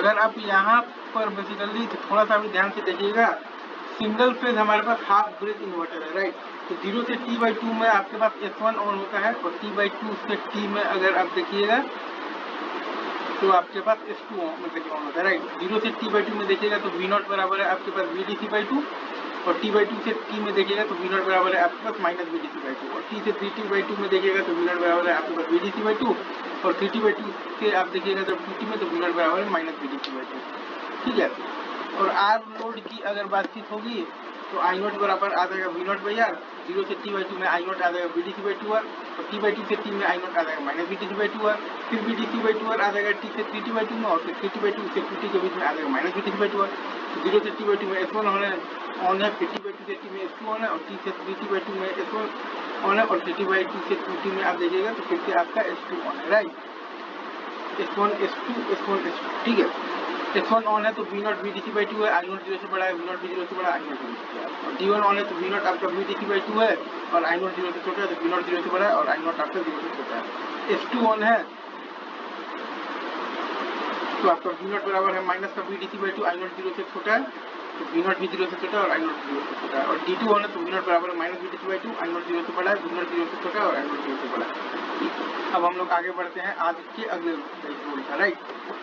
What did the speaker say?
अगर आप यहाँ पर बेसिकली तो थोड़ा सा भी ध्यान से देखिएगा, सिंगल फेज हमारे पास हाफ ब्रिज इन्वर्टर है, राइट। तो 0 से T/2 में आपके पास S1 ऑन होता है और T/2 से T में अगर आप देखिएगा तो आपके पास S2 ऑन होता है, राइट। 0 से T/2 में देखिएगा तो V0 बराबर है आपके पास VDC/2 और T/2 से T में देखिएगा तो V0 बराबर है आपके पास -VDC/2 और T से 3T/2 में देखिएगा तो V0 बराबर है आपके पास VDC/2 और 3T/2 से आप देखिएगा तो 2T में तो V0 बराबर है -VDC/2, ठीक है। और आर लोड की अगर बातचीत होगी तो I0 बराबर आ जाएगा V0/R, 0 से T/2 में I0 आ जाएगा VDC/2R और T/2 से T में I0 आ जाएगा -VDC/2R, फिर VDC/2R आ जाएगा T से 3T/2 में और फिर 3T/2 से 2T के बीच में आ जाएगा -VDC/2R। 0 से T/2 में S1 ऑन है, फिर T/2 से T में S2 ऑन है और T से 3T/2 में S1 ऑन है और 3T/2 से 2T में आप देखिएगा तो फिर से आपका S2 ऑन है, राइट। S1 S2 ठीक है। S1 ऑन है तो V0 VDC/2 है, I0 0 से बड़ा है, V0 भी 0 से बड़ा, I0 0 से बड़ा है। और D1 ऑन है तो V0 आपका VDC/2 है और I0 0 से छोटा है तो V0 0 से बड़ा है और I0 आपका 0 से छोटा है। S2 ऑन है तो आपका V0 बराबर है माइनस का VDC/2, I0 0 से छोटा है तो V0 भी 0 से छोटा है और I0 0 से छोटा है। और D2 ऑन है तो V0 बराबर है -VDC/2, I0 0 से बड़ा है, V0 0 से छोटा है और I0 0 से बड़ा है। अब हम लोग आगे बढ़ते हैं आज के अगले रूल का, राइट।